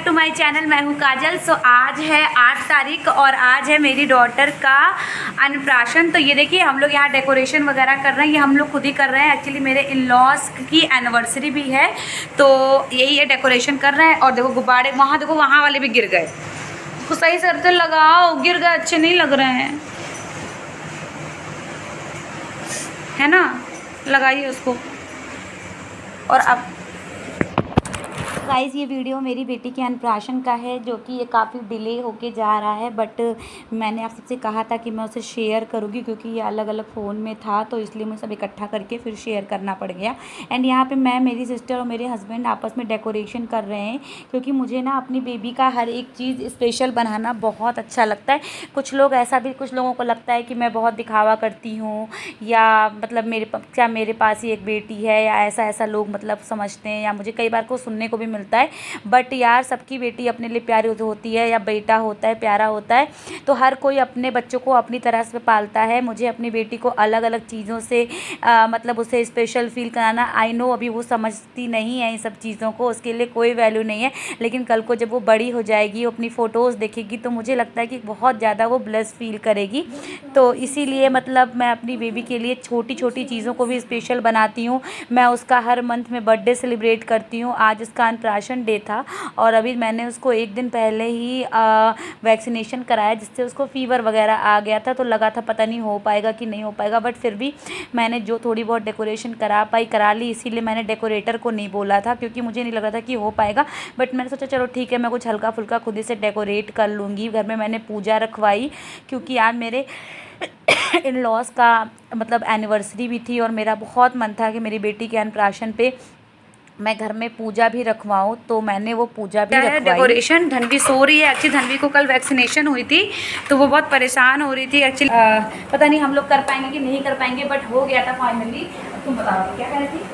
To my channel. मैं हूँ काजल। सो आज है 8 तारीख और आज है मेरी डॉटर का अन्नप्राशन। तो ये देखिए हम लोग यहाँ डेकोरेशन वगैरह कर रहे हैं, ये हम लोग खुद ही कर रहे हैं। एक्चुअली मेरे इन लॉज की एनिवर्सरी भी है तो यही है, डेकोरेशन कर रहे हैं। और देखो गुब्बारे वहाँ, देखो वहाँ वाले भी गिर गए, तो सही से तो लगाओ, गिर गए, अच्छे नहीं लग रहे हैं, है ना। लगाइए उसको। और अब गाइस ये वीडियो मेरी बेटी के अन्नप्राशन का है, जो कि ये काफ़ी डिले होके जा रहा है, बट मैंने आप सबसे कहा था कि मैं उसे शेयर करूँगी क्योंकि ये अलग अलग फ़ोन में था, तो इसलिए मुझे सब इकट्ठा करके फिर शेयर करना पड़ गया। एंड यहाँ पे मैं, मेरी सिस्टर और मेरे हस्बैंड आपस में डेकोरेशन कर रहे हैं, क्योंकि मुझे ना अपनी बेबी का हर एक चीज़ स्पेशल बनाना बहुत अच्छा लगता है। कुछ लोग ऐसा भी, कुछ लोगों को लगता है कि मैं बहुत दिखावा करती हूँ, या मतलब क्या मेरे पास ही एक बेटी है, या ऐसा ऐसा लोग मतलब समझते हैं, या मुझे कई बार को सुनने को भी मिलता है। बट यार सबकी बेटी अपने लिए प्यारी होती है, या बेटा होता है प्यारा होता है, तो हर कोई अपने बच्चों को अपनी तरह से पालता है। मुझे अपनी बेटी को अलग अलग चीज़ों से मतलब उसे स्पेशल फील कराना, आई नो अभी वो समझती नहीं है इन सब चीज़ों को, उसके लिए कोई वैल्यू नहीं है, लेकिन कल को जब वो बड़ी हो जाएगी, वो अपनी फ़ोटोज़ देखेगी, तो मुझे लगता है कि बहुत ज़्यादा वो ब्लेस फील करेगी। तो इसीलिए मतलब मैं अपनी बेबी के लिए छोटी छोटी चीज़ों को भी स्पेशल बनाती हूँ। मैं उसका हर मंथ में बर्थडे सेलिब्रेट करती हूँ। आज उसका अन्नप्राशन डे था और अभी मैंने उसको एक दिन पहले ही वैक्सीनेशन कराया, जिससे उसको फ़ीवर वगैरह आ गया था, तो लगा था पता नहीं हो पाएगा कि नहीं हो पाएगा, बट फिर भी मैंने जो थोड़ी बहुत डेकोरेशन करा पाई करा ली। इसीलिए मैंने डेकोरेटर को नहीं बोला था, क्योंकि मुझे नहीं लगा था कि हो पाएगा, बट मैंने सोचा चलो ठीक है, मैं कुछ हल्का फुल्का खुद ही से डेकोरेट कर लूँगी। घर में मैंने पूजा रखवाई, क्योंकि आज मेरे इन लॉज का मतलब एनिवर्सरी भी थी और मेरा बहुत मन था कि मेरी बेटी के अन्नप्राशन पे मैं घर में पूजा भी रखवाऊँ, तो मैंने वो पूजा भी रखवाई। डेकोरेशन धनवी सो रही है। एक्चुअली धनवी को कल वैक्सीनेशन हुई थी, तो वो बहुत परेशान हो रही थी। एक्चुअली पता नहीं हम लोग कर पाएंगे कि नहीं कर पाएंगे, बट हो गया था फाइनली। तुम बताओ क्या कह रही थी।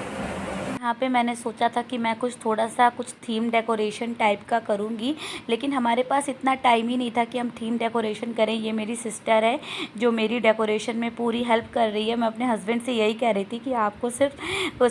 यहाँ पे मैंने सोचा था कि मैं कुछ थोड़ा सा कुछ थीम डेकोरेशन टाइप का करूँगी, लेकिन हमारे पास इतना टाइम ही नहीं था कि हम थीम डेकोरेशन करें। ये मेरी सिस्टर है जो मेरी डेकोरेशन में पूरी हेल्प कर रही है। मैं अपने हस्बैंड से यही कह रही थी कि आपको सिर्फ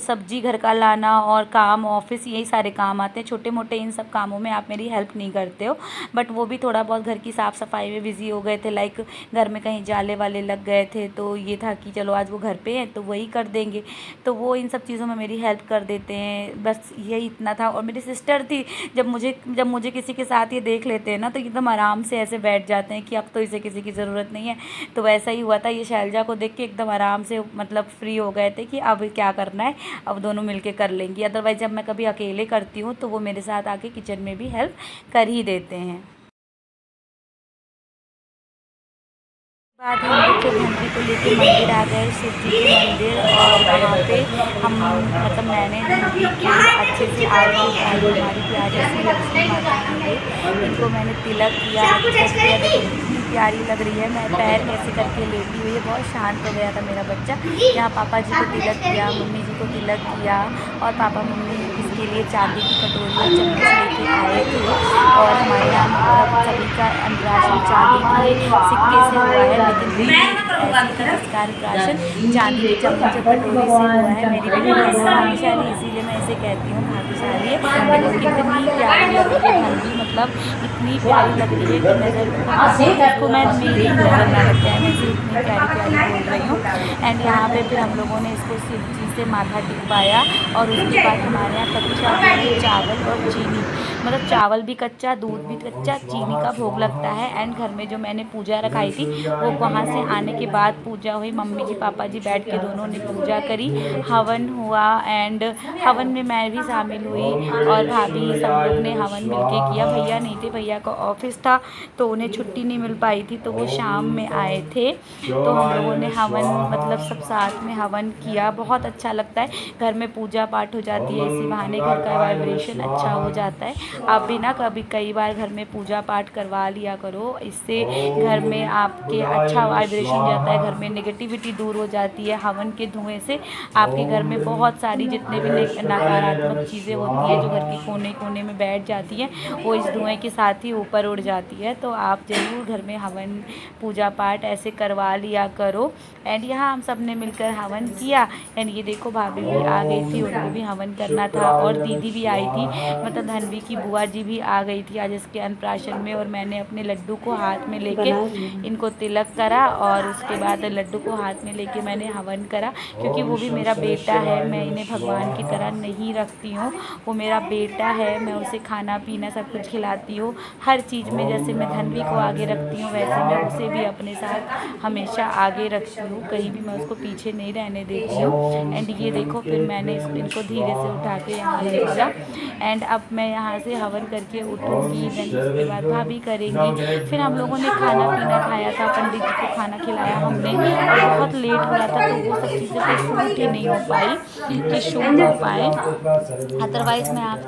सब्जी घर का लाना और काम ऑफिस, यही सारे काम आते हैं, छोटे मोटे इन सब कामों में आप मेरी हेल्प नहीं करते हो। बट वो भी थोड़ा बहुत घर की साफ़ सफाई में बिज़ी हो गए थे, लाइक घर में कहीं जाले वाले लग गए थे, तो ये था कि चलो आज वो घर पे हैं तो वही कर देंगे, तो वो इन सब चीज़ों में मेरी हेल्प कर देते हैं। बस यही इतना था। और मेरी सिस्टर थी, जब मुझे किसी के साथ ये देख लेते हैं ना, तो एकदम आराम से ऐसे बैठ जाते हैं कि अब तो इसे किसी की ज़रूरत नहीं है। तो वैसा ही हुआ था, ये शैलजा को देख के एकदम आराम से मतलब फ्री हो गए थे कि अब क्या करना है, अब दोनों मिलके कर लेंगी। अदरवाइज़ जब मैं कभी अकेले करती हूँ तो वो मेरे साथ आके किचन में भी हेल्प कर ही देते हैं। बाद हम लोग फिर धनवी को लेके मंदिर आ गए, शिव जी के मंदिर, और वहाँ पे हम मतलब मैंने धनवी को अच्छे से आरती उतारी, हमारी प्यारी सी लक्ष्मी माता की है, इनको मैंने तिलक किया, अच्छे से। इतनी प्यारी लग रही है। मैं पैर कैसे करके लेटी हुई है, बहुत शांत हो गया था मेरा बच्चा। यहाँ पापा जी को तिलक किया, मम्मी जी को तिलक किया, और पापा मम्मी इसके लिए चांदी की कटोरी और चम्मच लेके आए थे। और हमारे यहाँ मतलब सभी का अन्नप्राशन चांदी के सिक्के से हुआ है, लेकिन इसका अन्नप्राशन चांदी की चम्मच और कटोरी से हुआ है। मेरी बेटी बहुत भाग्यशाली, इसीलिए मैं इसे कहती हूँ भाग्यशाली है। देखो कितनी प्यारी लग रही है धनवी, मतलब इतनी प्यारी लग रही है कि नज़र उसको मैं मेरी नज़र ना लग जाए, मैं इसे इतनी प्यारी प्यारी बोल रही हूँ। एंड यहाँ पे फिर हम लोगों ने इसको शिव जी से माथा टिकवाया, और उसके बाद हमारे यहाँ कच्चा दूध, चावल और चीनी, मतलब चावल भी कच्चा, दूध भी कच्चा, चीनी का भोग लगता है। एंड घर में जो मैंने पूजा रखाई थी, वो वहाँ से आने के बाद पूजा हुई, मम्मी जी पापा जी बैठ के दोनों ने पूजा करी, हवन हुआ, एंड हवन में मैं भी शामिल हुई, और भाभी सब लोग ने हवन मिलके किया। भैया नहीं थे, भैया का ऑफिस था तो उन्हें छुट्टी नहीं मिल पाई थी, तो वो शाम में आए थे, तो हम लोगों ने हवन मतलब सब साथ में हवन किया। बहुत अच्छा लगता है, घर में पूजा पाठ हो जाती है, इसी बहाने घर का वाइब्रेशन अच्छा हो जाता है। आप भी ना कभी कई बार घर में पूजा पाठ करवा लिया करो, इससे घर में आपके अच्छा वाइब्रेशन जाता है, घर में नेगेटिविटी दूर हो जाती है। हवन के धुएं से आपके घर में बहुत सारी जितने भी नकारात्मक चीज़ें होती है जो घर के कोने कोने में बैठ जाती हैं, वो इस धुएं के साथ ही ऊपर उड़ जाती है। तो आप ज़रूर घर में हवन पूजा पाठ ऐसे करवा लिया करो। एंड यहाँ हम सब ने मिलकर हवन किया। एंड ये देखो भाभी भी आ गई थी, उनको भी हवन करना था, और दीदी भी आई थी, मतलब धनवी की बुआ जी भी आ गई थी आज इसके अन्नप्राशन में, और मैंने अपने लड्डू को हाथ में लेके इनको तिलक करा और उसके बाद लड्डू को हाथ में लेके मैंने हवन करा, क्योंकि वो भी मेरा बेटा है। मैं इन्हें भगवान की तरह नहीं रखती हूँ, वो मेरा बेटा है। मैं उसे खाना पीना सब कुछ खिलाती हूँ हर चीज़ में। जैसे मैं धन्वी को आगे रखती हूँ वैसे मैं उसे भी अपने साथ हमेशा आगे रखती हूँ, कहीं भी मैं उसको पीछे नहीं रहने देती हूँ। एंड ये देखो फिर मैंने इनको धीरे से उठा के यहाँ ले लिया। एंड अब मैं यहाँ से हवन करके उठूँगी, देन उसके बाद भाभी करेंगी। फिर हम लोगों ने खाना पीना खाया था, पंडित जी को खाना खिलाया हमने, और बहुत लेट हो रहा था तो वो सब चीज़ें फिर शूट ही नहीं हो पाई कि शूट हो पाए। अदरवाइज़ मैं आप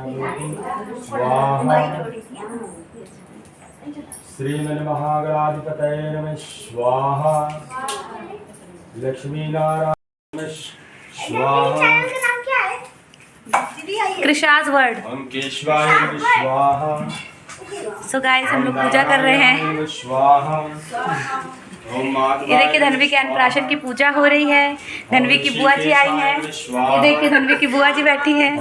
श्रीमन्महागणाधिपतये नमः स्वाहा। लक्ष्मी नारायण नमः स्वाहा। कृषाज वर्ड। ओम केशवाय नमः स्वाहा। सो गाइस हम लोग पूजा कर रहे हैं। स्वाहा। ये देखिए धन्वी के अन्नप्राशन की पूजा हो रही है। धन्वी की बुआ जी आई हैं। ये देखिए धन्वी की बुआ जी बैठी है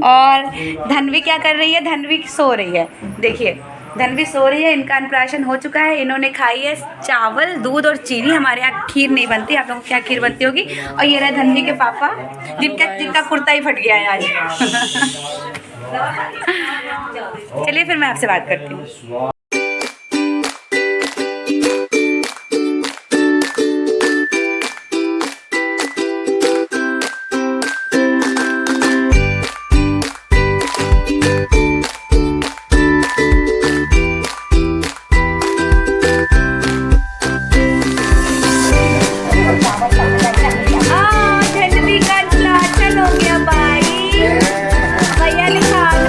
और धन्वी क्या कर रही है, धन्वी सो रही है। देखिए धन्वी सो रही है, इनका अन्नप्राशन हो चुका है। इन्होंने खाई है चावल, दूध और चीनी। हमारे यहाँ खीर नहीं बनती, आप लोगों के यहाँ खीर बनती होगी। और ये रहा धन्वी के पापा जिनका कुर्ता ही फट गया है आज। चलिए फिर मैं आपसे बात करती हूँ।